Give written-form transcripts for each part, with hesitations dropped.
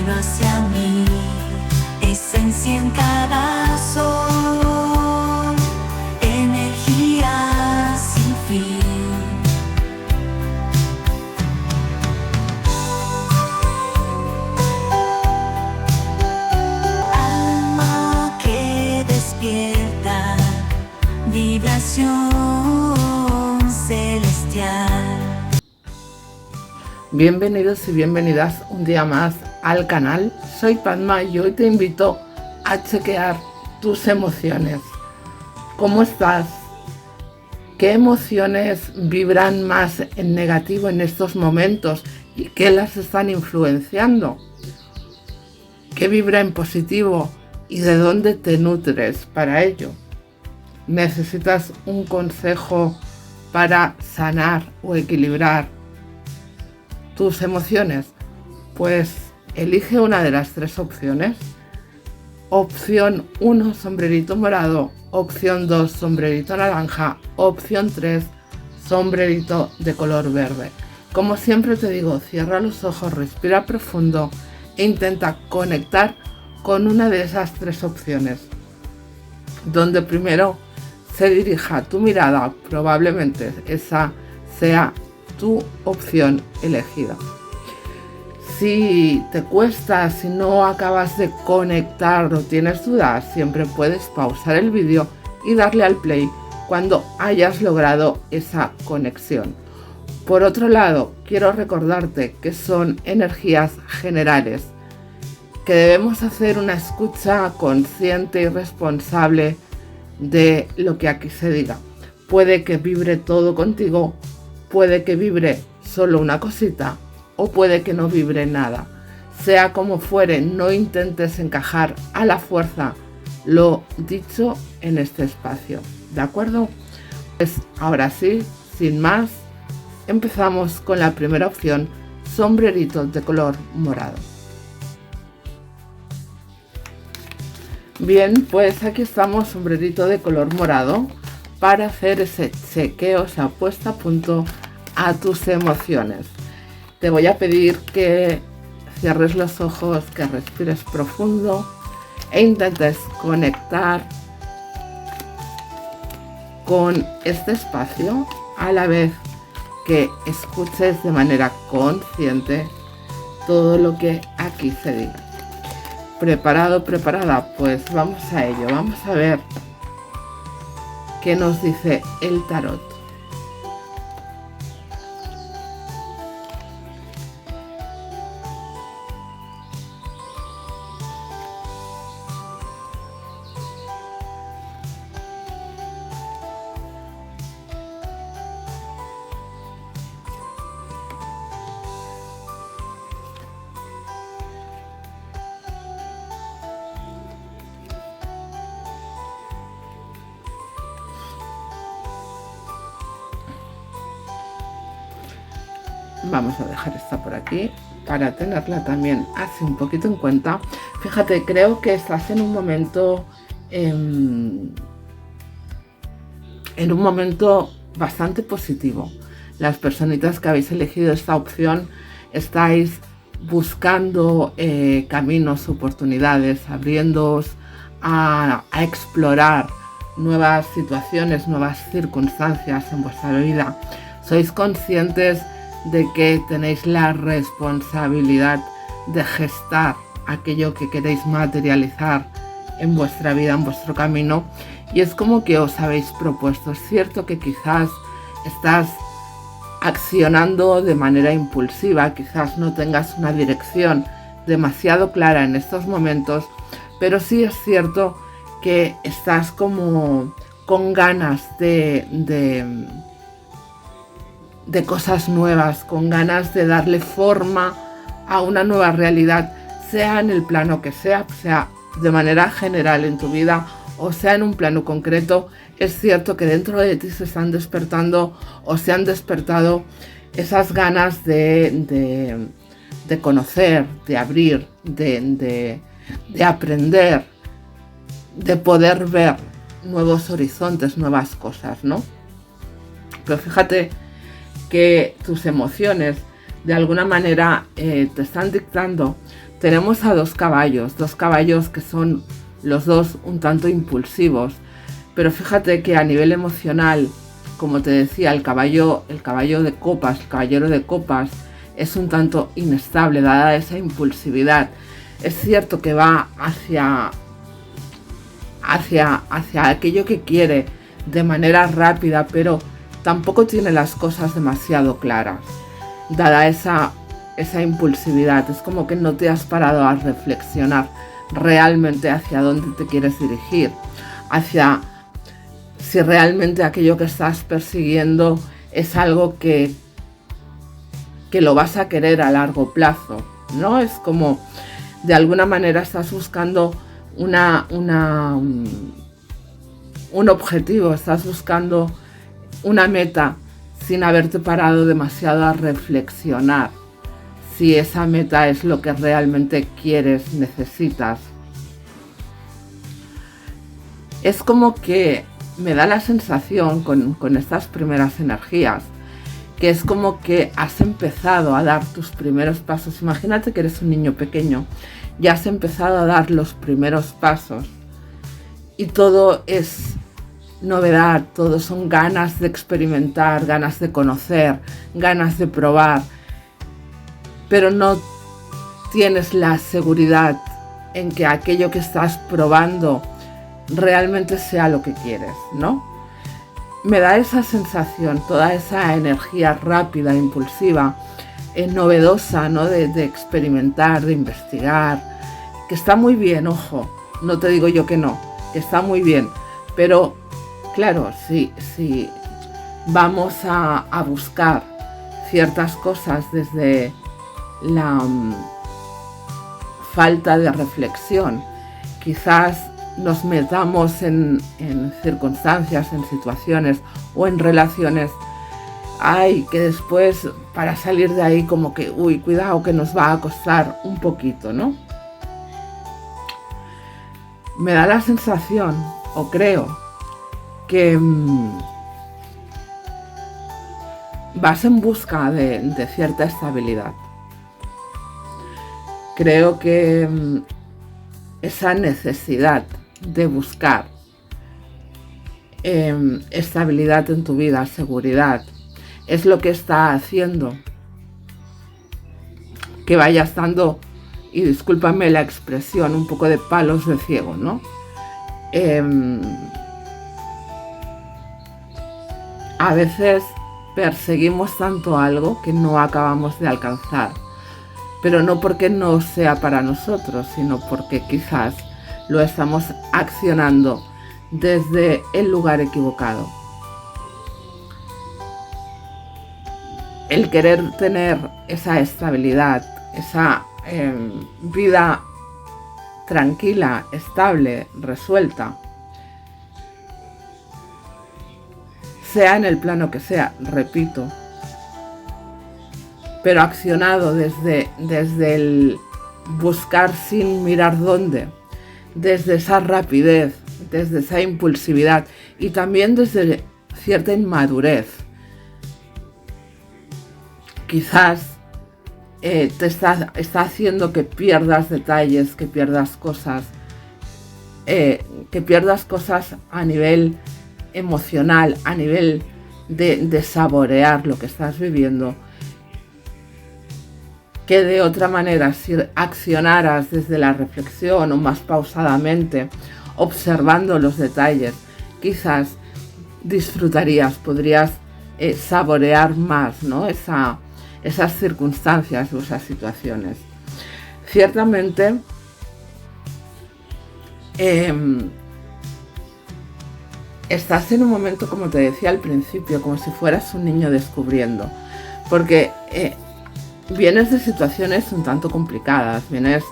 camino hacia mí, esencia en cada sol, energía sin fin. Alma que despierta, vibración celestial. Bienvenidos y bienvenidas un día más al canal. Soy Padma y hoy te invito a chequear tus emociones. ¿Cómo estás? ¿Qué emociones vibran más en negativo en estos momentos y qué las están influenciando? ¿Qué vibra en positivo y de dónde te nutres para ello? ¿Necesitas un consejo para sanar o equilibrar tus emociones? Pues elige una de las tres opciones. Opción 1, sombrerito morado. Opción 2, sombrerito naranja. Opción 3, sombrerito de color verde. Como siempre te digo, cierra los ojos, respira profundo e intenta conectar con una de esas tres opciones. Donde primero se dirija tu mirada, probablemente esa sea tu opción elegida. Si te cuesta, si no acabas de conectar o tienes dudas, siempre puedes pausar el vídeo y darle al play cuando hayas logrado esa conexión. Por otro lado, quiero recordarte que son energías generales, que debemos hacer una escucha consciente y responsable de lo que aquí se diga. Puede que vibre todo contigo, puede que vibre solo una cosita o puede que no vibre nada. Sea como fuere, no intentes encajar a la fuerza lo dicho en este espacio, ¿de acuerdo? Pues ahora sí, sin más, empezamos con la primera opción, sombrerito de color morado. Bien, pues aquí estamos, sombrerito de color morado, para hacer ese chequeo, esa puesta a punto a tus emociones. Te voy a pedir que cierres los ojos, que respires profundo e intentes conectar con este espacio a la vez que escuches de manera consciente todo lo que aquí se diga. ¿Preparado, preparada? Pues vamos a ello, vamos a ver qué nos dice el tarot. Vamos a dejar esta por aquí para tenerla también así un poquito en cuenta. Fíjate, creo que estás en un momento bastante positivo. Las personitas que habéis elegido esta opción estáis buscando caminos, oportunidades, abriéndoos a explorar nuevas situaciones, nuevas circunstancias en vuestra vida. Sois conscientes de que tenéis la responsabilidad de gestar aquello que queréis materializar en vuestra vida, en vuestro camino, y es como que os habéis propuesto. Es cierto que quizás estás accionando de manera impulsiva, quizás no tengas una dirección demasiado clara en estos momentos, pero sí es cierto que estás como con ganas de cosas nuevas, con ganas de darle forma a una nueva realidad, sea en el plano que sea de manera general en tu vida o sea en un plano concreto. Es cierto que dentro de ti se están despertando o se han despertado esas ganas de conocer, de abrir, de aprender, de poder ver nuevos horizontes, nuevas cosas, ¿no? Pero fíjate que tus emociones de alguna manera te están dictando. Tenemos a dos caballos que son los dos un tanto impulsivos, pero fíjate que a nivel emocional, como te decía, el caballero de copas es un tanto inestable, dada esa impulsividad. Es cierto que va hacia aquello que quiere de manera rápida, pero tampoco tiene las cosas demasiado claras, dada esa impulsividad. Es como que no te has parado a reflexionar realmente hacia dónde te quieres dirigir, hacia si realmente aquello que estás persiguiendo es algo que lo vas a querer a largo plazo, ¿no? Es como, de alguna manera estás buscando un objetivo, estás buscando una meta sin haberte parado demasiado a reflexionar si esa meta es lo que realmente quieres, necesitas. Es como que me da la sensación con estas primeras energías, que es como que has empezado a dar tus primeros pasos. Imagínate que eres un niño pequeño y has empezado a dar los primeros pasos y todo es novedad, todo son ganas de experimentar, ganas de conocer, ganas de probar, pero no tienes la seguridad en que aquello que estás probando realmente sea lo que quieres, ¿no? Me da esa sensación, toda esa energía rápida, impulsiva, novedosa, ¿no? De experimentar, de investigar, que está muy bien, ojo, no te digo yo que no, que está muy bien, pero claro, si vamos a buscar ciertas cosas desde la falta de reflexión, quizás nos metamos en circunstancias, en situaciones o en relaciones, que después para salir de ahí como que, cuidado que nos va a costar un poquito, ¿no? Me da la sensación, o creo, que vas en busca de cierta estabilidad. Creo que esa necesidad de buscar estabilidad en tu vida, seguridad, es lo que está haciendo que vayas dando, y discúlpame la expresión, un poco de palos de ciego, ¿no? A veces perseguimos tanto algo que no acabamos de alcanzar, pero no porque no sea para nosotros, sino porque quizás lo estamos accionando desde el lugar equivocado. El querer tener esa estabilidad, esa vida tranquila, estable, resuelta, sea en el plano que sea, repito, pero accionado desde el buscar sin mirar dónde, desde esa rapidez, desde esa impulsividad y también desde cierta inmadurez. Quizás te está haciendo que pierdas detalles, que pierdas cosas a nivel emocional, a nivel de saborear lo que estás viviendo, que de otra manera, si accionaras desde la reflexión o más pausadamente, observando los detalles, quizás disfrutarías, podrías saborear más, ¿no? Esas circunstancias o esas situaciones. Ciertamente, estás en un momento, como te decía al principio, como si fueras un niño descubriendo, porque vienes de situaciones un tanto complicadas, vienes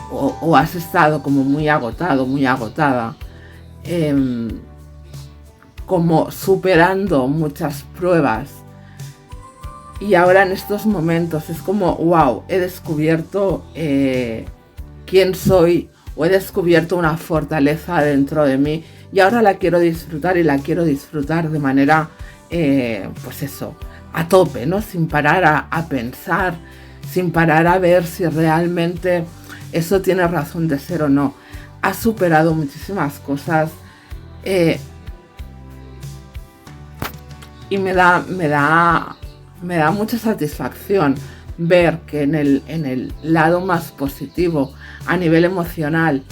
o has estado como muy agotado, muy agotada, como superando muchas pruebas, y ahora en estos momentos es como, wow, he descubierto quién soy, o he descubierto una fortaleza dentro de mí, y ahora la quiero disfrutar, y la quiero disfrutar de manera, a tope, ¿no? Sin parar a pensar, sin parar a ver si realmente eso tiene razón de ser o no. Has superado muchísimas cosas y me da mucha satisfacción ver que en el lado más positivo, a nivel emocional,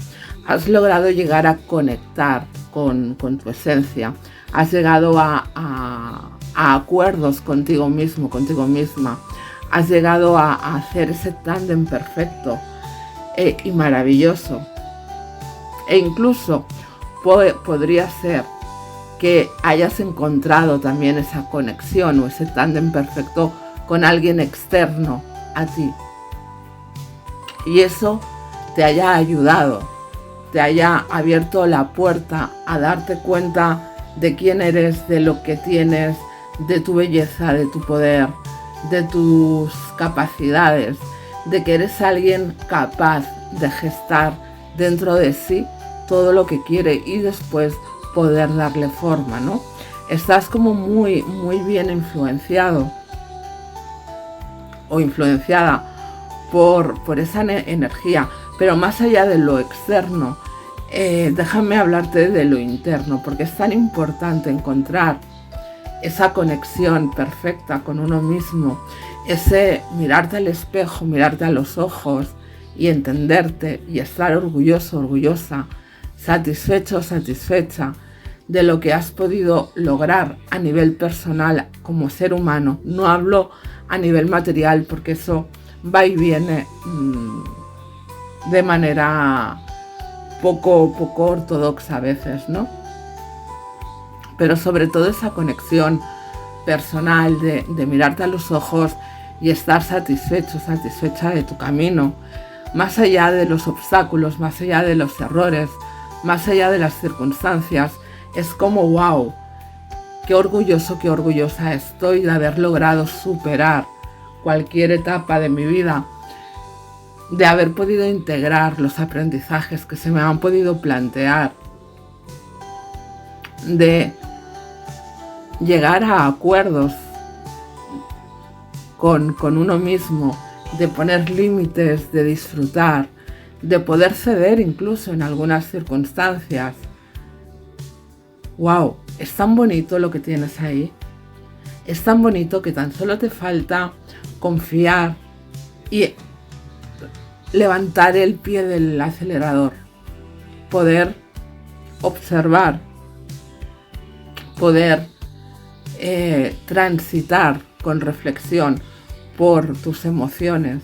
has logrado llegar a conectar con tu esencia, has llegado a acuerdos contigo mismo, contigo misma, has llegado a hacer ese tándem perfecto y maravilloso. E incluso podría ser que hayas encontrado también esa conexión o ese tándem perfecto con alguien externo a ti. Y eso te haya ayudado, te haya abierto la puerta a darte cuenta de quién eres, de lo que tienes, de tu belleza, de tu poder, de tus capacidades, de que eres alguien capaz de gestar dentro de sí todo lo que quiere y después poder darle forma, ¿no? Estás como muy bien influenciado o influenciada por esa energía, pero más allá de lo externo, déjame hablarte de lo interno, porque es tan importante encontrar esa conexión perfecta con uno mismo, ese mirarte al espejo, mirarte a los ojos y entenderte y estar orgulloso, orgullosa, satisfecho, satisfecha de lo que has podido lograr a nivel personal como ser humano. No hablo a nivel material porque eso va y viene de manera poco ortodoxa a veces, ¿no? Pero sobre todo esa conexión personal de mirarte a los ojos y estar satisfecho, satisfecha de tu camino, más allá de los obstáculos, más allá de los errores, más allá de las circunstancias. Es como wow, qué orgulloso, qué orgullosa estoy de haber logrado superar cualquier etapa de mi vida, de haber podido integrar los aprendizajes que se me han podido plantear, de llegar a acuerdos con uno mismo, de poner límites, de disfrutar, de poder ceder incluso en algunas circunstancias. ¡Wow! Es tan bonito lo que tienes ahí. Es tan bonito que tan solo te falta confiar y levantar el pie del acelerador. Poder observar, poder transitar con reflexión por tus emociones,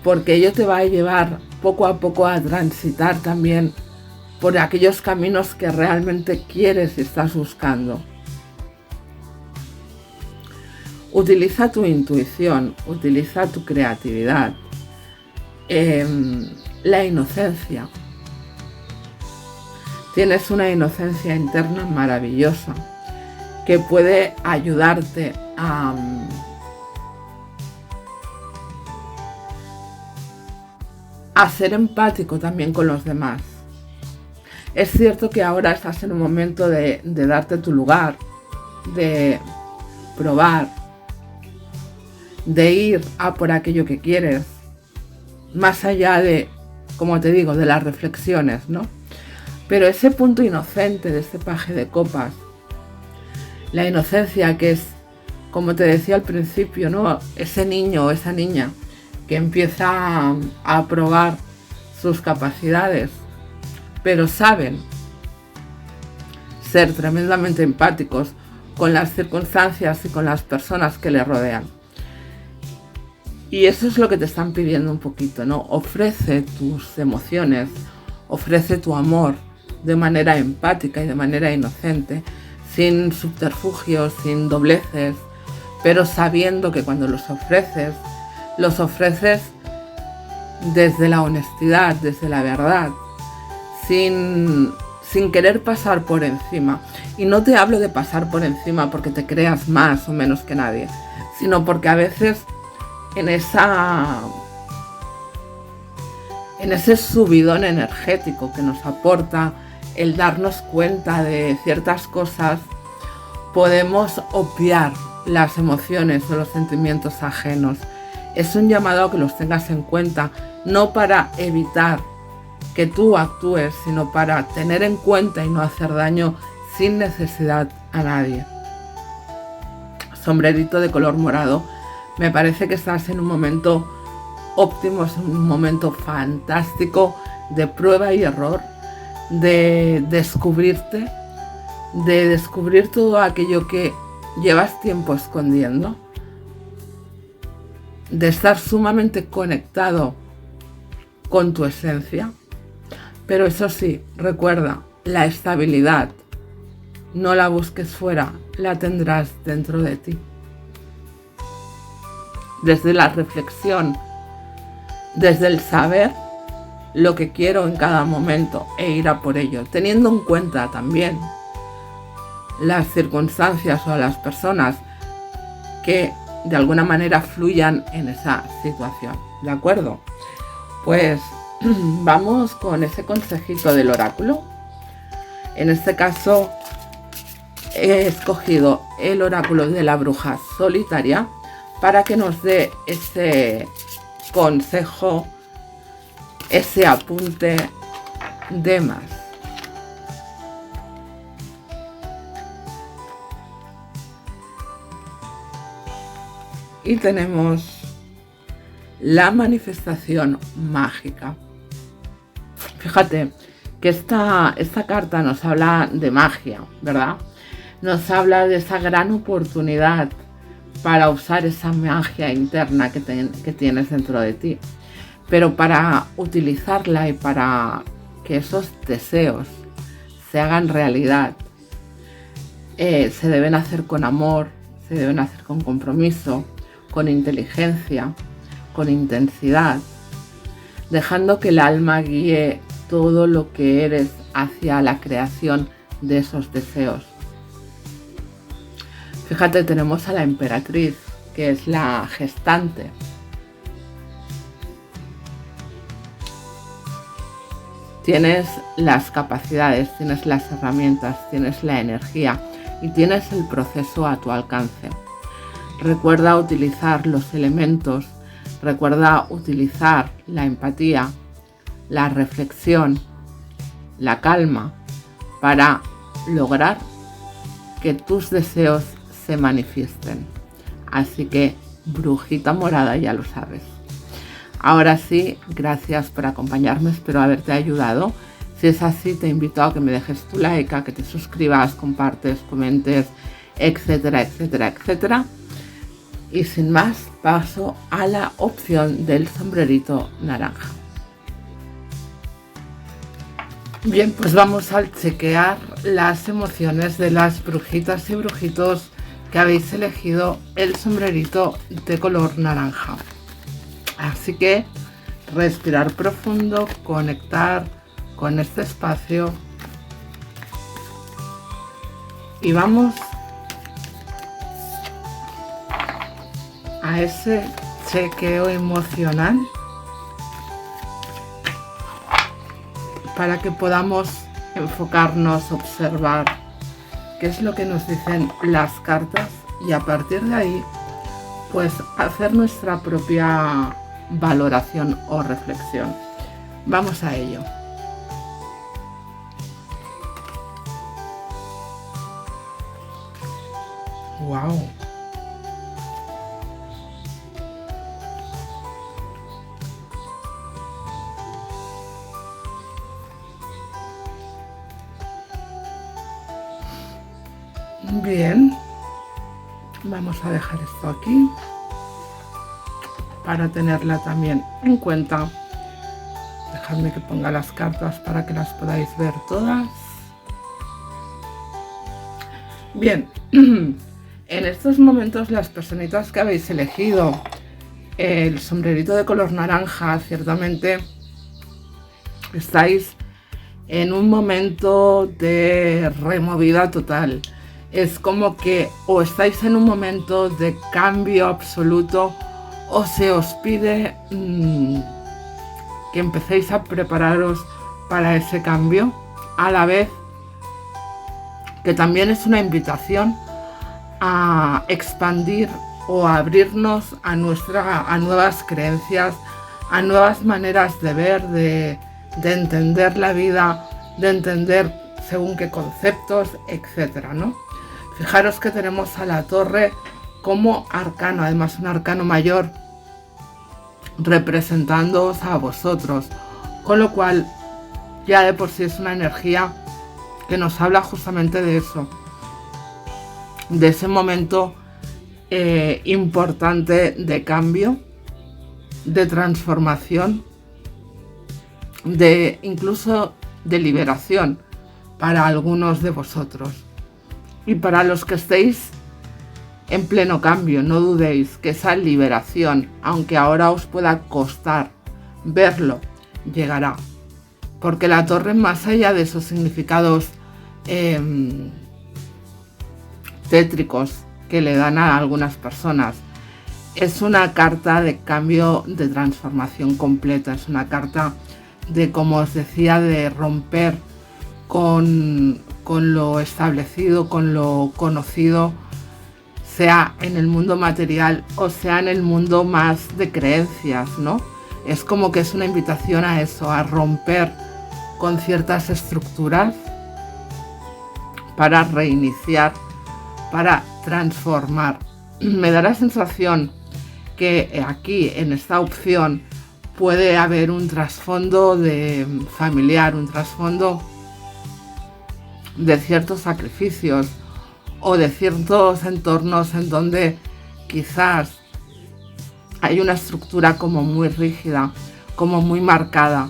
porque ello te va a llevar poco a poco a transitar también por aquellos caminos que realmente quieres y estás buscando. Utiliza tu intuición, utiliza tu creatividad, la inocencia. Tienes una inocencia interna maravillosa que puede ayudarte a ser empático también con los demás. Es cierto que ahora estás en un momento de darte tu lugar, de probar, de ir a por aquello que quieres, más allá de, como te digo, de las reflexiones, ¿no? Pero ese punto inocente de este paje de copas, la inocencia que es, como te decía al principio, ¿no? Ese niño o esa niña que empieza a probar sus capacidades, pero saben ser tremendamente empáticos con las circunstancias y con las personas que le rodean. Y eso es lo que te están pidiendo un poquito, ¿no? Ofrece tus emociones, ofrece tu amor de manera empática y de manera inocente, sin subterfugios, sin dobleces, pero sabiendo que cuando los ofreces desde la honestidad, desde la verdad, sin querer pasar por encima. Y no te hablo de pasar por encima porque te creas más o menos que nadie, sino porque a veces en ese subidón energético que nos aporta el darnos cuenta de ciertas cosas, podemos obviar las emociones o los sentimientos ajenos. Es un llamado a que los tengas en cuenta, no para evitar que tú actúes, sino para tener en cuenta y no hacer daño sin necesidad a nadie. Sombrerito de color morado, me parece que estás en un momento óptimo, es un momento fantástico de prueba y error, de descubrirte, de descubrir todo aquello que llevas tiempo escondiendo, de estar sumamente conectado con tu esencia. Pero eso sí, recuerda, la estabilidad no la busques fuera, la tendrás dentro de ti. Desde la reflexión, desde el saber lo que quiero en cada momento e ir a por ello, teniendo en cuenta también las circunstancias o a las personas que de alguna manera fluyan en esa situación, ¿de acuerdo? Pues vamos con ese consejito del oráculo. En este caso he escogido el oráculo de la bruja solitaria para que nos dé ese consejo, ese apunte de más. Y tenemos la manifestación mágica. Fíjate que esta carta nos habla de magia, ¿verdad? Nos habla de esa gran oportunidad para usar esa magia interna que tienes dentro de ti. Pero para utilizarla y para que esos deseos se hagan realidad, se deben hacer con amor, se deben hacer con compromiso, con inteligencia, con intensidad, dejando que el alma guíe todo lo que eres hacia la creación de esos deseos. Fíjate, tenemos a la emperatriz, que es la gestante. Tienes las capacidades, tienes las herramientas, tienes la energía y tienes el proceso a tu alcance. Recuerda utilizar los elementos, recuerda utilizar la empatía, la reflexión, la calma para lograr que tus deseos se manifiesten. Así que, brujita morada, ya lo sabes. Ahora sí, gracias por acompañarme, espero haberte ayudado. Si es así, te invito a que me dejes tu like, a que te suscribas, compartes, comentes, etcétera, etcétera, etcétera. Y sin más, paso a la opción del sombrerito naranja. Bien, pues vamos a chequear las emociones de las brujitas y brujitos que habéis elegido el sombrerito de color naranja. Así que respirar profundo, conectar con este espacio y vamos a ese chequeo emocional para que podamos enfocarnos, observar qué es lo que nos dicen las cartas y a partir de ahí pues hacer nuestra propia valoración o reflexión. Vamos a ello. Wow. Bien, vamos a dejar esto aquí para tenerla también en cuenta. Dejadme que ponga las cartas para que las podáis ver todas. Bien, en estos momentos las personitas que habéis elegido el sombrerito de color naranja, ciertamente estáis en un momento de removida total. Es como que o estáis en un momento de cambio absoluto o se os pide que empecéis a prepararos para ese cambio, a la vez que también es una invitación a expandir o a abrirnos a nuevas creencias, a nuevas maneras de ver, de entender la vida, de entender según qué conceptos, etcétera, ¿no? Fijaros que tenemos a la torre como arcano, además un arcano mayor, representándoos a vosotros, con lo cual ya de por sí es una energía que nos habla justamente de eso, de ese momento importante de cambio, de transformación, de incluso de liberación para algunos de vosotros. Y para los que estéis en pleno cambio, no dudéis que esa liberación, aunque ahora os pueda costar verlo, llegará. Porque la torre, más allá de esos significados tétricos que le dan a algunas personas, es una carta de cambio, de transformación completa. Es una carta de, como os decía, de romper con lo establecido, con lo conocido, sea en el mundo material o sea en el mundo más de creencias, ¿no? Es como que es una invitación a eso, a romper con ciertas estructuras para reiniciar, para transformar. Me da la sensación que aquí, en esta opción, puede haber un trasfondo de familiar, un trasfondo de ciertos sacrificios o de ciertos entornos en donde quizás hay una estructura como muy rígida, como muy marcada,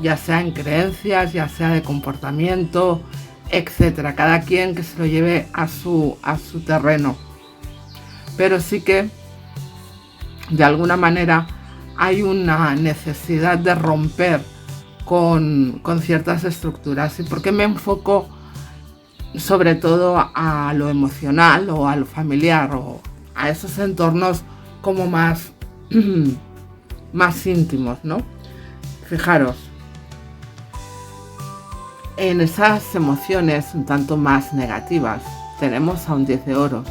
ya sea en creencias, ya sea de comportamiento, etcétera. Cada quien que se lo lleve a su terreno. Pero sí que de alguna manera hay una necesidad de romper con ciertas estructuras. ¿Y por qué me enfoco sobre todo a lo emocional o a lo familiar o a esos entornos como más íntimos, ¿no? Fijaros, en esas emociones un tanto más negativas tenemos a un 10 de oros,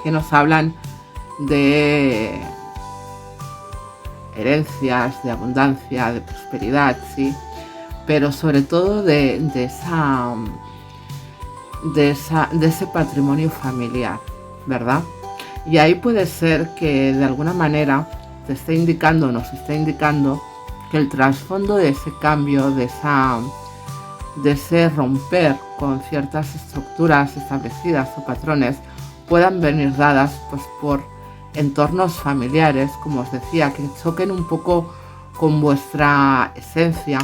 que nos hablan de herencias, de abundancia, de prosperidad, sí, pero sobre todo de ese patrimonio familiar, ¿verdad? Y ahí puede ser que de alguna manera te esté indicando, nos esté indicando que el trasfondo de ese cambio, de ese romper con ciertas estructuras establecidas o patrones, puedan venir dadas pues por entornos familiares, como os decía, que choquen un poco con vuestra esencia,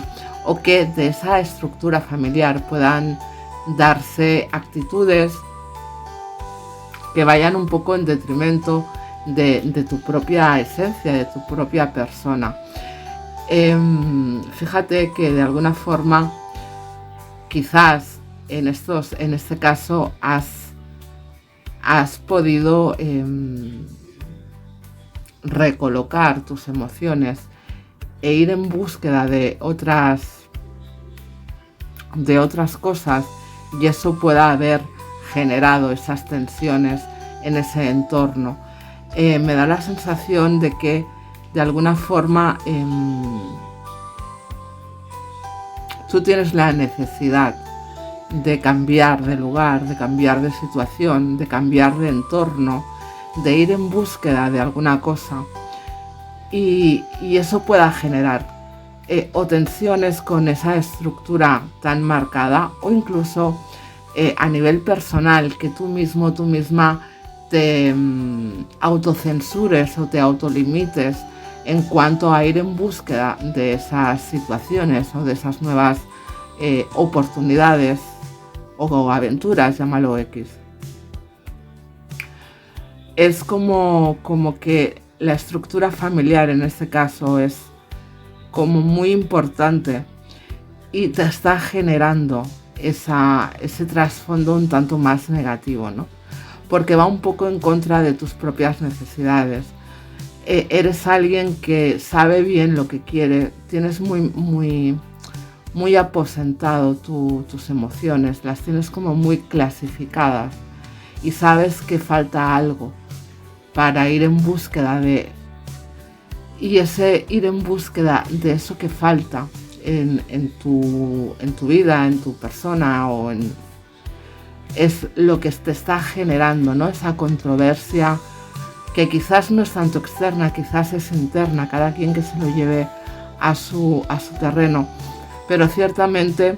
o que de esa estructura familiar puedan darse actitudes que vayan un poco en detrimento de tu propia esencia, de tu propia persona. Fíjate que de alguna forma quizás en este caso has podido recolocar tus emociones e ir en búsqueda de otras cosas, y eso pueda haber generado esas tensiones en ese entorno. Me da la sensación de que de alguna forma tú tienes la necesidad de cambiar de lugar, de cambiar de situación, de cambiar de entorno, de ir en búsqueda de alguna cosa, y eso pueda generar o tensiones con esa estructura tan marcada, o incluso a nivel personal, que tú mismo, tú misma te autocensures o te autolimites en cuanto a ir en búsqueda de esas situaciones o de esas nuevas oportunidades o aventuras, llámalo X. Es como que la estructura familiar en este caso es como muy importante y te está generando ese trasfondo un tanto más negativo, ¿no? Porque va un poco en contra de tus propias necesidades. Eres alguien que sabe bien lo que quiere, tienes muy aposentado tus emociones, las tienes como muy clasificadas, y sabes que falta algo para ir en búsqueda de... Y ese ir en búsqueda de eso que falta en tu vida, en tu persona es lo que te está generando, ¿no? Esa controversia que quizás no es tanto externa, quizás es interna, cada quien que se lo lleve a su terreno, pero ciertamente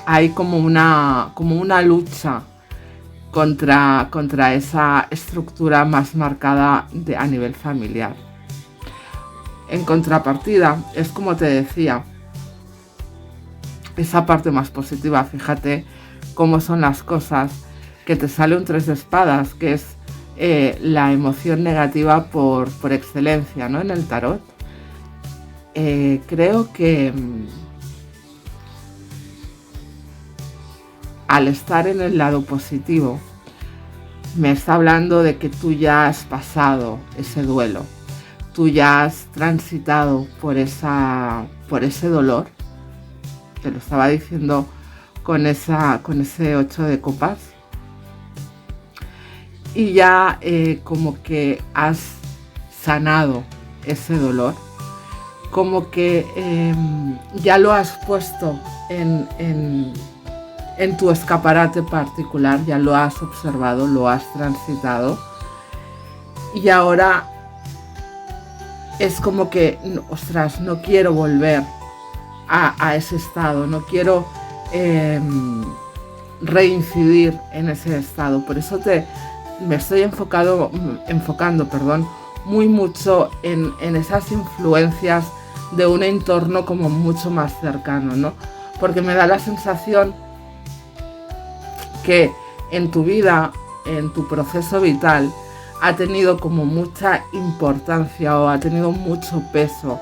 hay como una lucha contra esa estructura más marcada a nivel familiar. En contrapartida, es como te decía, esa parte más positiva, fíjate cómo son las cosas, que te sale un 3 de espadas, que es la emoción negativa por excelencia, ¿no? En el tarot. Creo que al estar en el lado positivo, me está hablando de que tú ya has pasado ese duelo, tú ya has transitado por ese dolor. Te lo estaba diciendo con ese 8 de copas. Y ya como que has sanado ese dolor, como que ya lo has puesto en tu escaparate particular, ya lo has observado, lo has transitado, y ahora es como que, ostras, no quiero volver a ese estado, no quiero reincidir en ese estado. Por eso me estoy enfocando, muy mucho en esas influencias de un entorno como mucho más cercano, ¿no? Porque me da la sensación que en tu vida, en tu proceso vital, ha tenido como mucha importancia o ha tenido mucho peso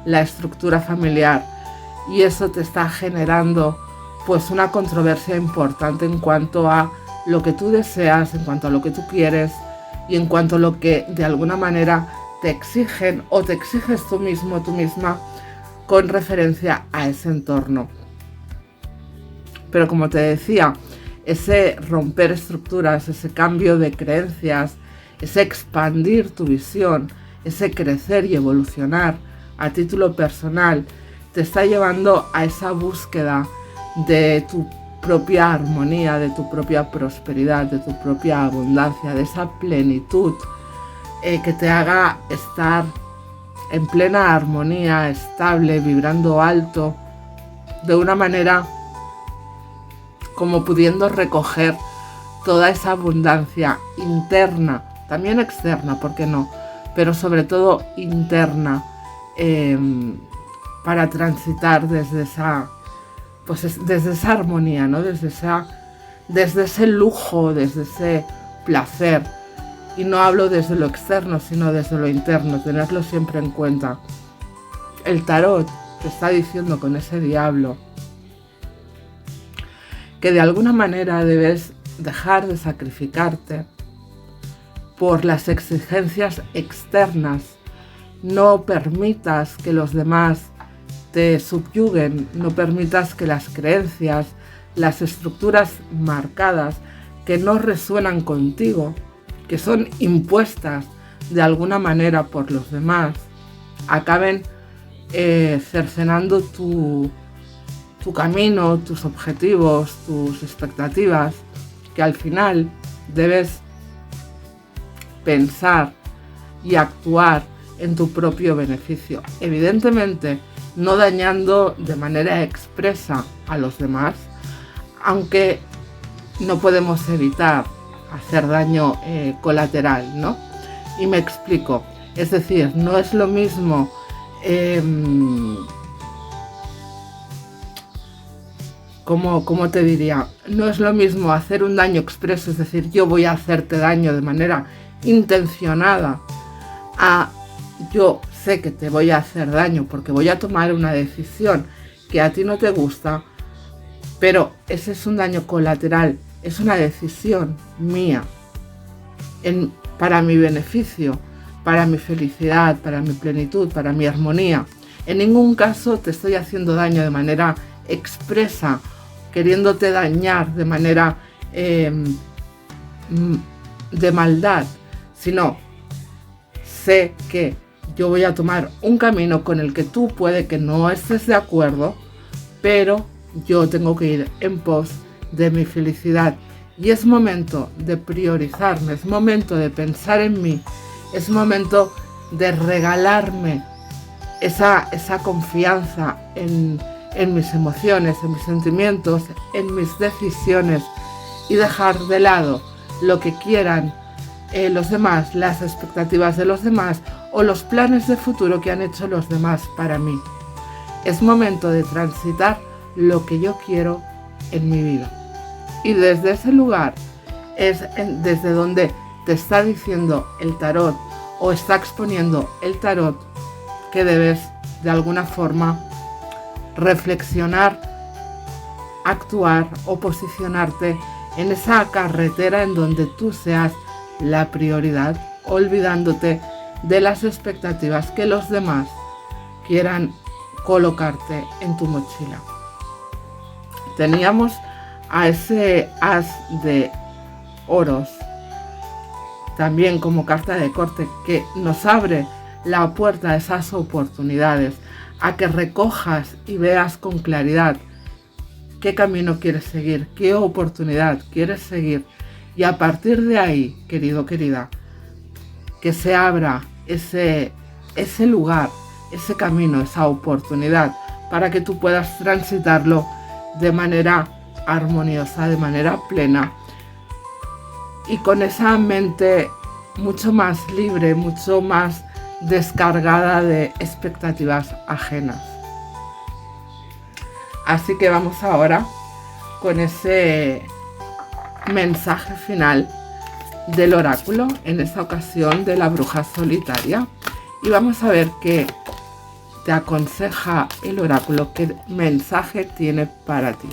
la estructura familiar, y eso te está generando pues una controversia importante en cuanto a lo que tú deseas, en cuanto a lo que tú quieres y en cuanto a lo que de alguna manera te exigen o te exiges tú mismo, tú misma, con referencia a ese entorno. Pero como te decía, ese romper estructuras, ese cambio de creencias, ese expandir tu visión, ese crecer y evolucionar a título personal, te está llevando a esa búsqueda de tu propia armonía, de tu propia prosperidad, de tu propia abundancia, de esa plenitud que te haga estar en plena armonía, estable, vibrando alto, de una manera como pudiendo recoger toda esa abundancia interna, también externa, ¿por qué no? Pero sobre todo interna, para transitar desde esa armonía, ¿no? Desde ese lujo, desde ese placer. Y no hablo desde lo externo, sino desde lo interno, tenerlo siempre en cuenta. El tarot te está diciendo con ese diablo que de alguna manera debes dejar de sacrificarte por las exigencias externas. No permitas que los demás te subyuguen, no permitas que las creencias, las estructuras marcadas que no resuenan contigo, que son impuestas de alguna manera por los demás, acaben cercenando tu camino, tus objetivos, tus expectativas, que al final debes pensar y actuar en tu propio beneficio. Evidentemente, no dañando de manera expresa a los demás, aunque no podemos evitar hacer daño colateral, ¿no? Y me explico. Es decir, no es lo mismo ¿cómo te diría? No es lo mismo hacer un daño expreso, es decir, yo voy a hacerte daño de manera intencionada, a yo sé que te voy a hacer daño porque voy a tomar una decisión que a ti no te gusta, pero ese es un daño colateral, es una decisión mía, para mi beneficio, para mi felicidad, para mi plenitud, para mi armonía. En ningún caso te estoy haciendo daño de manera expresa, queriéndote dañar de manera de maldad, sino sé que yo voy a tomar un camino con el que tú puede que no estés de acuerdo, pero yo tengo que ir en pos de mi felicidad. Y es momento de priorizarme, es momento de pensar en mí, es momento de regalarme esa confianza en mis emociones, en mis sentimientos, en mis decisiones, y dejar de lado lo que quieran los demás, las expectativas de los demás o los planes de futuro que han hecho los demás para mí. Es momento de transitar lo que yo quiero en mi vida. Y desde ese lugar es desde donde te está diciendo el tarot o está exponiendo el tarot que debes de alguna forma reflexionar, actuar o posicionarte en esa carretera en donde tú seas la prioridad, olvidándote de las expectativas que los demás quieran colocarte en tu mochila. Teníamos a ese as de oros también como carta de corte, que nos abre la puerta a esas oportunidades, a que recojas y veas con claridad qué camino quieres seguir, qué oportunidad quieres seguir, y a partir de ahí, querido, querida, que se abra ese lugar, ese camino, esa oportunidad, para que tú puedas transitarlo de manera armoniosa, de manera plena, y con esa mente mucho más libre, mucho más descargada de expectativas ajenas. Así que vamos ahora con ese mensaje final del oráculo, en esta ocasión de la bruja solitaria, y vamos a ver qué te aconseja el oráculo, qué mensaje tiene para ti.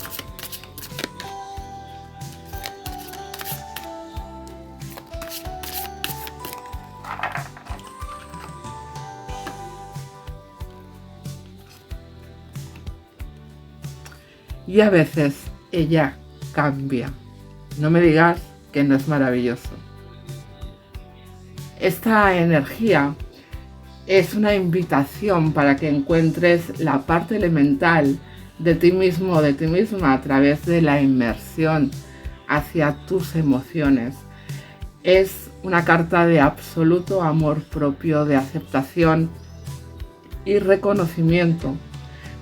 Y a veces ella cambia. No me digas que no es maravilloso. Esta energía es una invitación para que encuentres la parte elemental de ti mismo o de ti misma a través de la inmersión hacia tus emociones. Es una carta de absoluto amor propio, de aceptación y reconocimiento.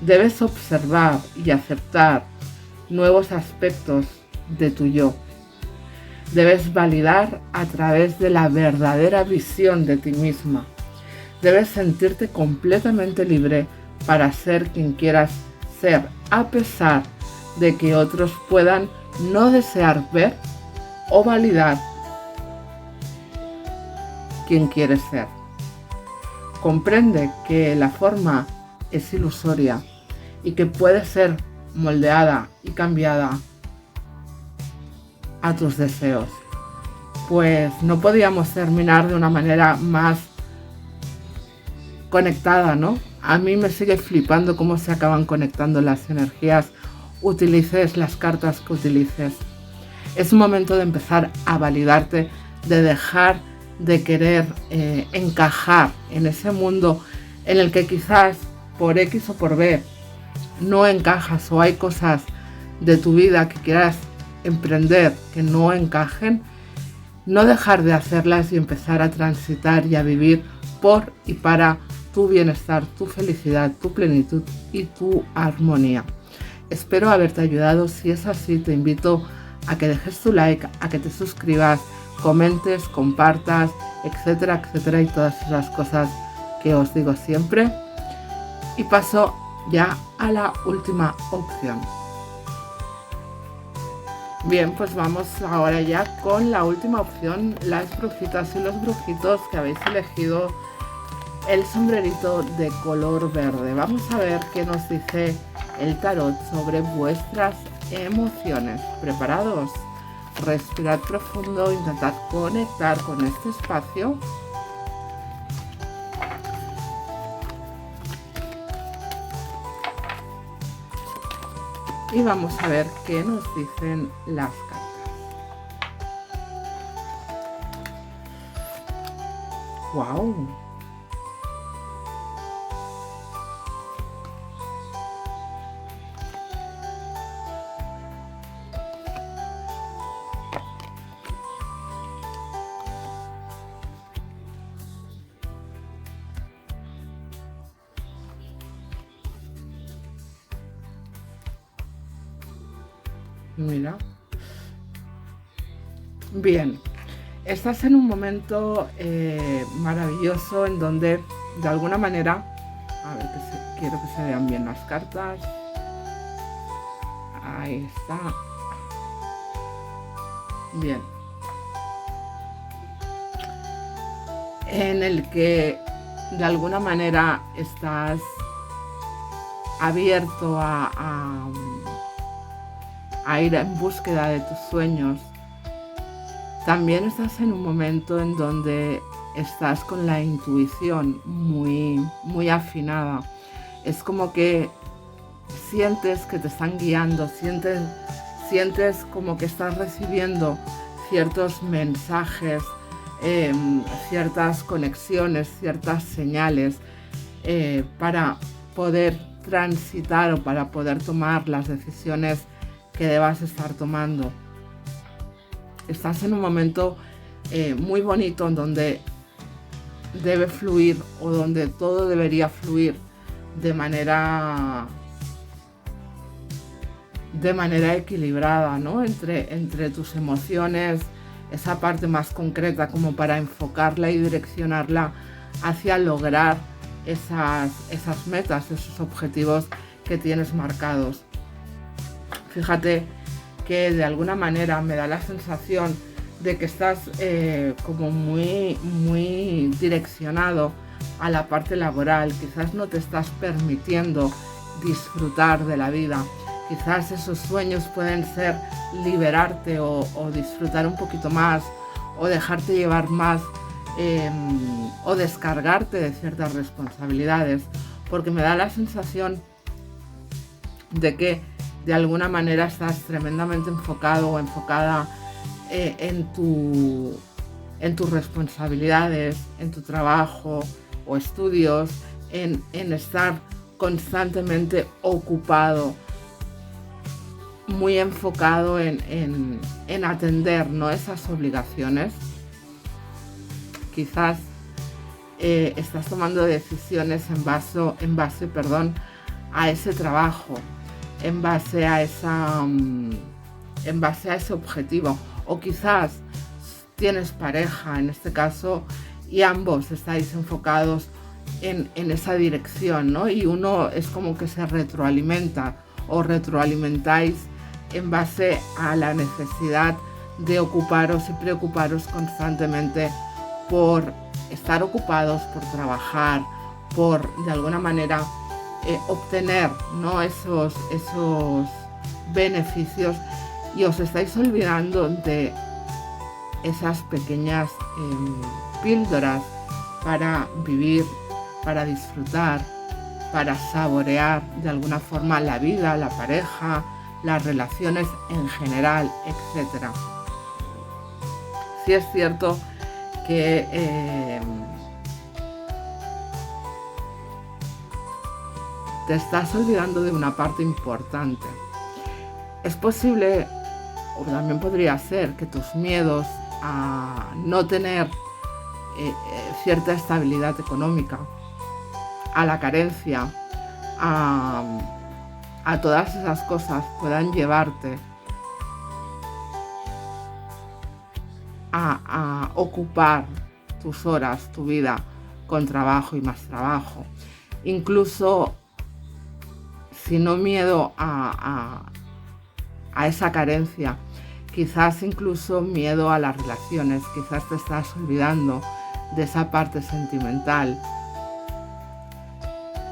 Debes observar y aceptar nuevos aspectos de tu yo. Debes validar a través de la verdadera visión de ti misma. Debes sentirte completamente libre para ser quien quieras ser, a pesar de que otros puedan no desear ver o validar quien quieres ser. Comprende que la forma es ilusoria y que puede ser moldeada y cambiada a tus deseos. Pues no podíamos terminar de una manera más conectada, ¿no? A mí me sigue flipando cómo se acaban conectando las energías, utilices las cartas que utilices. Es un momento de empezar a validarte, de dejar de querer encajar en ese mundo en el que quizás por X o por B no encajas, o hay cosas de tu vida que quieras emprender que no encajen. No dejar de hacerlas y empezar a transitar y a vivir por y para tu bienestar, tu felicidad, tu plenitud y tu armonía. Espero haberte ayudado. Si es así, te invito a que dejes tu like, a que te suscribas, comentes, compartas, etcétera, etcétera, y todas esas cosas que os digo siempre. Y paso ya a la última opción. Bien, pues vamos ahora ya con la última opción, las brujitas y los brujitos que habéis elegido el sombrerito de color verde. Vamos a ver qué nos dice el tarot sobre vuestras emociones. ¿Preparados? Respirad profundo, intentad conectar con este espacio. Y vamos a ver qué nos dicen las cartas. Wow. Mira. Bien, estás en un momento maravilloso en donde de alguna manera, a ver quiero que se vean bien las cartas. Ahí está. Bien. En el que de alguna manera estás abierto a ir en búsqueda de tus sueños. También estás en un momento en donde estás con la intuición muy afinada. Es como que sientes que te están guiando, sientes como que estás recibiendo ciertos mensajes, ciertas conexiones, ciertas señales para poder transitar o para poder tomar las decisiones que debas estar tomando. Estás en un momento muy bonito en donde debe fluir o donde todo debería fluir de manera equilibrada, ¿no? Entre tus emociones, esa parte más concreta como para enfocarla y direccionarla hacia lograr esas metas, esos objetivos que tienes marcados. Fíjate que de alguna manera me da la sensación de que estás como muy direccionado a la parte laboral. Quizás no te estás permitiendo disfrutar de la vida. Quizás esos sueños pueden ser liberarte o disfrutar un poquito más o dejarte llevar más o descargarte de ciertas responsabilidades, porque me da la sensación de que de alguna manera estás tremendamente enfocado o enfocada en tus responsabilidades, en tu trabajo o estudios, en estar constantemente ocupado, muy enfocado en atender, ¿no?, esas obligaciones. Quizás estás tomando decisiones en base a ese trabajo, en base a ese objetivo, o quizás tienes pareja en este caso y ambos estáis enfocados en esa dirección, ¿no? Y uno es como que se retroalimenta o retroalimentáis en base a la necesidad de ocuparos y preocuparos constantemente por estar ocupados, por trabajar, por de alguna manera obtener, ¿no?, esos beneficios, y os estáis olvidando de esas pequeñas píldoras para vivir, para disfrutar, para saborear de alguna forma la vida, la pareja, las relaciones en general, etc. Sí es cierto que te estás olvidando de una parte importante. Es posible, o también podría ser, que tus miedos a no tener cierta estabilidad económica, a la carencia, a todas esas cosas puedan llevarte a ocupar tus horas, tu vida con trabajo y más trabajo. Incluso si no miedo a esa carencia, quizás incluso miedo a las relaciones, quizás te estás olvidando de esa parte sentimental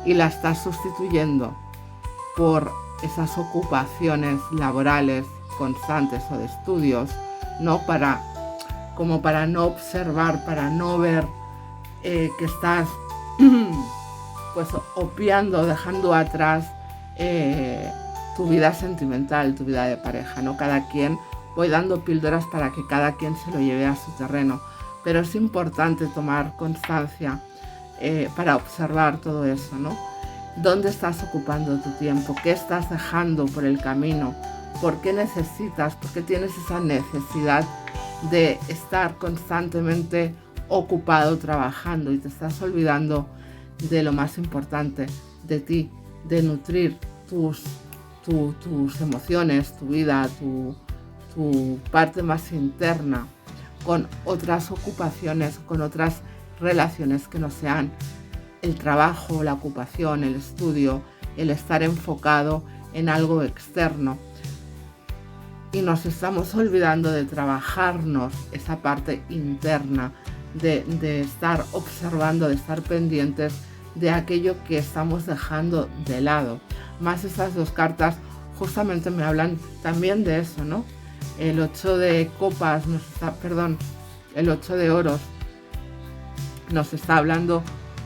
y la estás sustituyendo por esas ocupaciones laborales constantes o de estudios, ¿no? Para no observar, para no ver que estás pues obviando, dejando atrás tu vida sentimental, tu vida de pareja, ¿no? Voy dando píldoras para que cada quien se lo lleve a su terreno, pero es importante tomar constancia para observar todo eso, ¿no? ¿Dónde estás ocupando tu tiempo? ¿Qué estás dejando por el camino? ¿Por qué necesitas? ¿Por qué tienes esa necesidad de estar constantemente ocupado trabajando y te estás olvidando de lo más importante, de ti, de nutrir tus emociones, tu vida, tu parte más interna con otras ocupaciones, con otras relaciones que no sean el trabajo, la ocupación, el estudio, el estar enfocado en algo externo? Y nos estamos olvidando de trabajarnos esa parte interna, de estar observando, de estar pendientes de aquello que estamos dejando de lado. Más estas dos cartas justamente me hablan también de eso, ¿no? El 8 de copas, el 8 de oros nos está hablando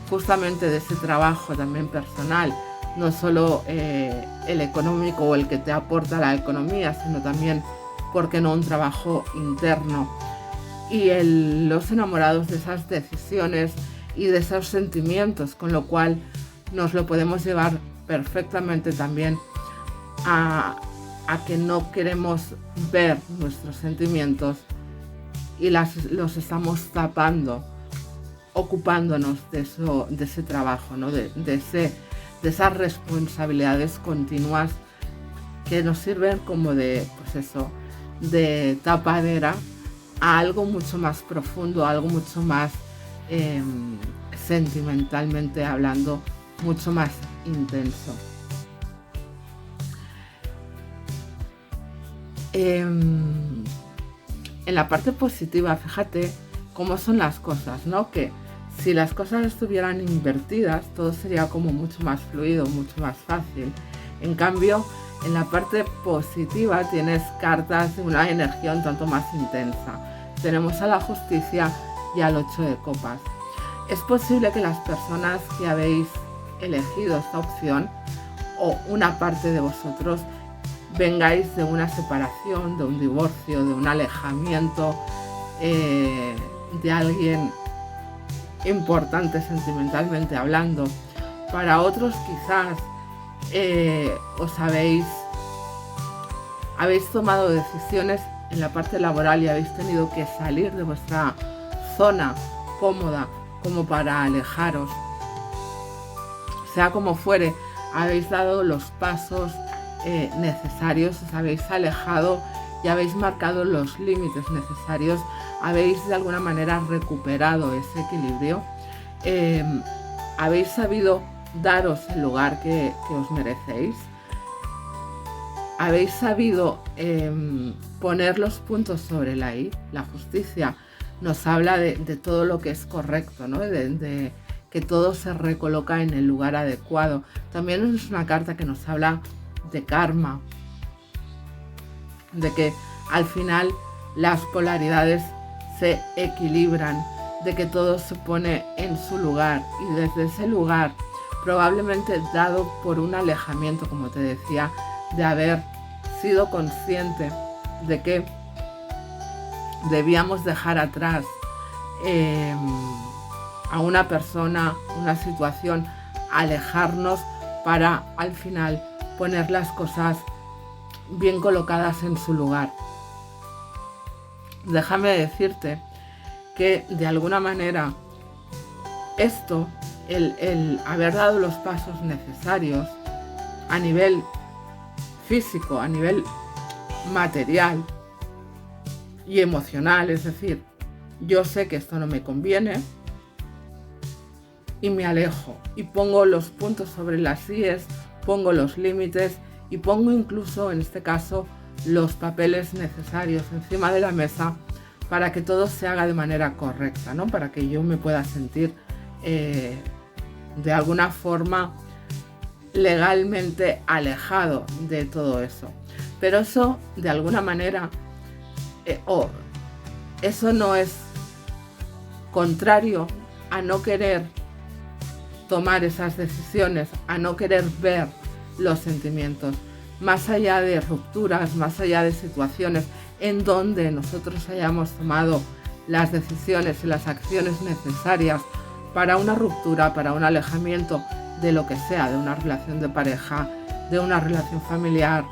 justamente de ese trabajo también personal, no solo el económico o el que te aporta la economía, sino también, ¿por qué no?, un trabajo interno. Y los enamorados de esas decisiones y de esos sentimientos, con lo cual nos lo podemos llevar perfectamente también a que no queremos ver nuestros sentimientos y los estamos tapando, ocupándonos de ese trabajo, ¿no? de esas responsabilidades continuas que nos sirven como de tapadera a algo mucho más profundo, algo mucho más sentimentalmente hablando, mucho más intenso. En la parte positiva, fíjate cómo son las cosas, ¿no? Que si las cosas estuvieran invertidas, todo sería como mucho más fluido, mucho más fácil. En cambio, en la parte positiva tienes cartas de una energía un tanto más intensa. Tenemos a la justicia y al 8 de copas. Es posible que las personas que habéis elegido esta opción, o una parte de vosotros, vengáis de una separación, de un divorcio, de un alejamiento de alguien importante sentimentalmente hablando. Para otros quizás habéis tomado decisiones en la parte laboral y habéis tenido que salir de vuestra zona cómoda como para alejaros. Sea como fuere, habéis dado los pasos necesarios, os habéis alejado y habéis marcado los límites necesarios, habéis de alguna manera recuperado ese equilibrio, habéis sabido daros el lugar que os merecéis, habéis sabido poner los puntos sobre la I. La justicia nos habla de todo lo que es correcto, ¿no? De que todo se recoloca en el lugar adecuado. También es una carta que nos habla de karma, de que al final las polaridades se equilibran, de que todo se pone en su lugar, y desde ese lugar, probablemente dado por un alejamiento, como te decía, de haber sido consciente de que debíamos dejar atrás a una persona, una situación, alejarnos para al final poner las cosas bien colocadas en su lugar. Déjame decirte que de alguna manera esto, el haber dado los pasos necesarios a nivel físico, a nivel material y emocional, es decir, yo sé que esto no me conviene y me alejo y pongo los puntos sobre las íes, pongo los límites y pongo incluso, en este caso, los papeles necesarios encima de la mesa para que todo se haga de manera correcta, ¿no? Para que yo me pueda sentir de alguna forma legalmente alejado de todo eso. Pero eso, de alguna manera, eso no es contrario a no querer tomar esas decisiones, a no querer ver los sentimientos, más allá de rupturas, más allá de situaciones en donde nosotros hayamos tomado las decisiones y las acciones necesarias para una ruptura, para un alejamiento de lo que sea, de una relación de pareja, de una relación familiar,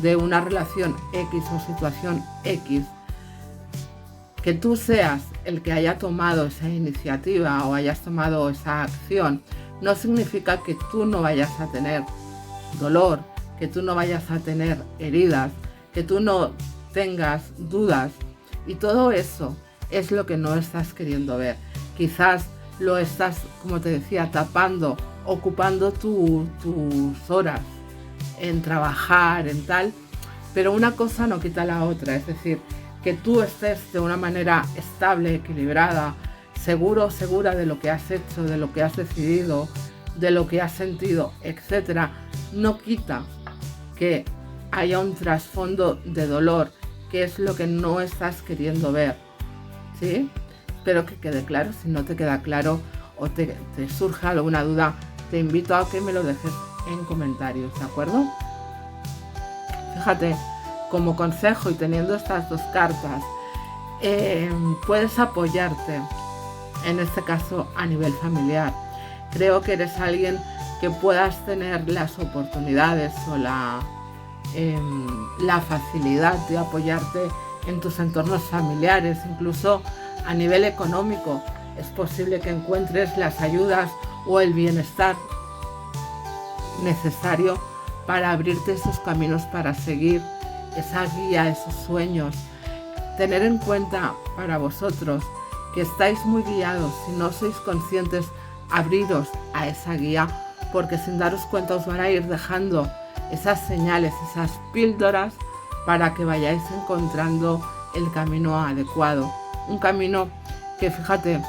de una relación X o situación X, que tú seas el que haya tomado esa iniciativa o hayas tomado esa acción, no significa que tú no vayas a tener dolor, que tú no vayas a tener heridas, que tú no tengas dudas, y todo eso es lo que no estás queriendo ver. Quizás lo estás, como te decía, tapando, ocupando tus horas en trabajar, en tal, pero una cosa no quita la otra. Es decir, que tú estés de una manera estable, equilibrada, segura de lo que has hecho, de lo que has decidido, de lo que has sentido, etcétera, no quita que haya un trasfondo de dolor, que es lo que no estás queriendo ver, ¿sí? Espero que quede claro. Si no te queda claro o te surge alguna duda, te invito a que me lo dejes en comentarios, ¿de acuerdo? Fíjate, como consejo y teniendo estas dos cartas, puedes apoyarte, en este caso a nivel familiar. Creo que eres alguien que puedas tener las oportunidades o la facilidad de apoyarte en tus entornos familiares, incluso a nivel económico. Es posible que encuentres las ayudas o el bienestar necesario para abrirte esos caminos, para seguir esa guía, esos sueños. Tener en cuenta para vosotros que estáis muy guiados. Si no sois conscientes, abriros a esa guía, porque sin daros cuenta os van a ir dejando esas señales, esas píldoras, para que vayáis encontrando el camino adecuado. Un camino que, fíjate,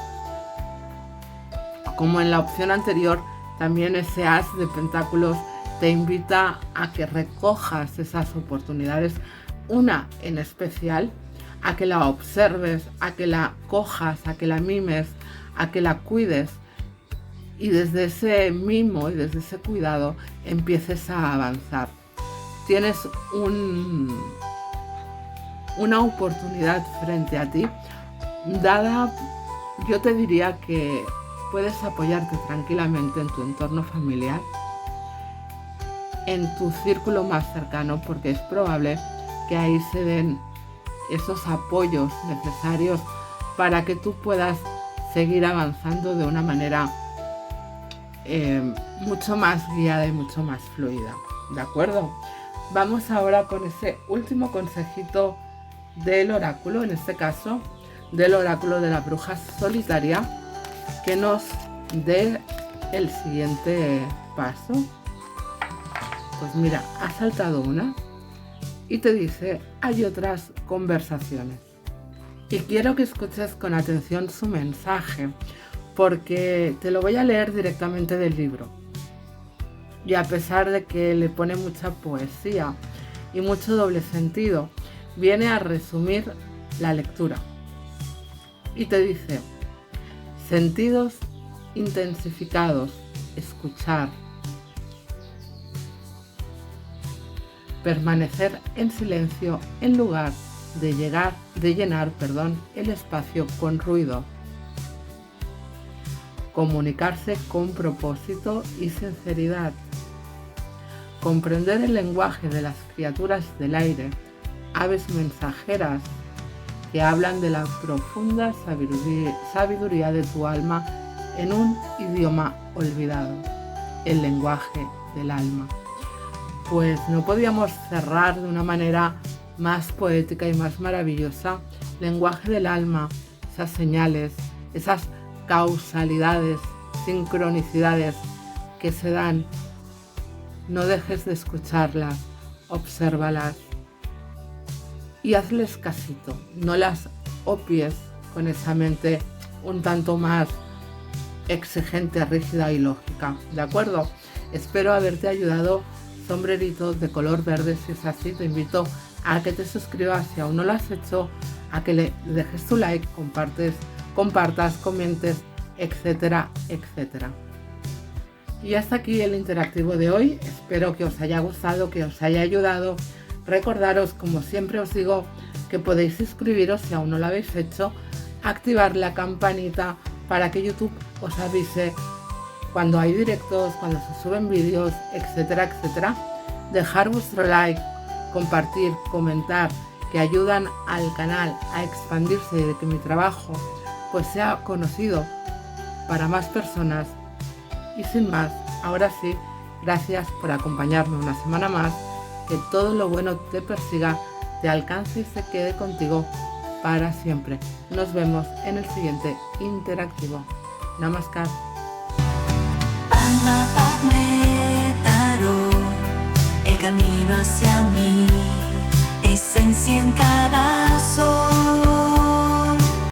como en la opción anterior, también ese as de pentáculos te invita a que recojas esas oportunidades, una en especial, a que la observes, a que la cojas, a que la mimes, a que la cuides, y desde ese mimo y desde ese cuidado empieces a avanzar. Tienes una oportunidad frente a ti dada. Yo te diría que puedes apoyarte tranquilamente en tu entorno familiar, en tu círculo más cercano, porque es probable que ahí se den esos apoyos necesarios para que tú puedas seguir avanzando de una manera mucho más guiada y mucho más fluida, ¿de acuerdo? Vamos ahora con ese último consejito del oráculo, en este caso del oráculo de la bruja solitaria, que nos dé el siguiente paso. Pues mira, ha saltado una y te dice: hay otras conversaciones. Y quiero que escuches con atención su mensaje, porque te lo voy a leer directamente del libro. Y a pesar de que le pone mucha poesía y mucho doble sentido, viene a resumir la lectura. Y te dice: sentidos intensificados, escuchar, permanecer en silencio en lugar de llenar el espacio con ruido, comunicarse con propósito y sinceridad, comprender el lenguaje de las criaturas del aire, aves mensajeras que hablan de la profunda sabiduría de tu alma en un idioma olvidado, el lenguaje del alma. Pues no podíamos cerrar de una manera más poética y más maravillosa. Lenguaje del alma, esas señales, esas causalidades, sincronicidades que se dan. No dejes de escucharlas, obsérvalas y hazles casito. No las opies con esa mente un tanto más exigente, rígida y lógica, ¿de acuerdo? Espero haberte ayudado. Sombreritos de color verde. Si es así, te invito a que te suscribas si aún no lo has hecho, a que le dejes tu like, compartas, comentes, etcétera, etcétera. Y hasta aquí el interactivo de hoy. Espero que os haya gustado, que os haya ayudado. Recordaros, como siempre os digo, que podéis suscribiros si aún no lo habéis hecho activar la campanita para que YouTube os avise cuando hay directos, cuando se suben vídeos, etcétera, etcétera. Dejar vuestro like, compartir, comentar, que ayudan al canal a expandirse y de que mi trabajo pues sea conocido para más personas. Y sin más, ahora sí, gracias por acompañarme una semana más, que todo lo bueno te persiga, te alcance y se quede contigo para siempre. Nos vemos en el siguiente interactivo. Namaskar. Padma Padme Tarot, el camino hacia mí, esencia en cada sol.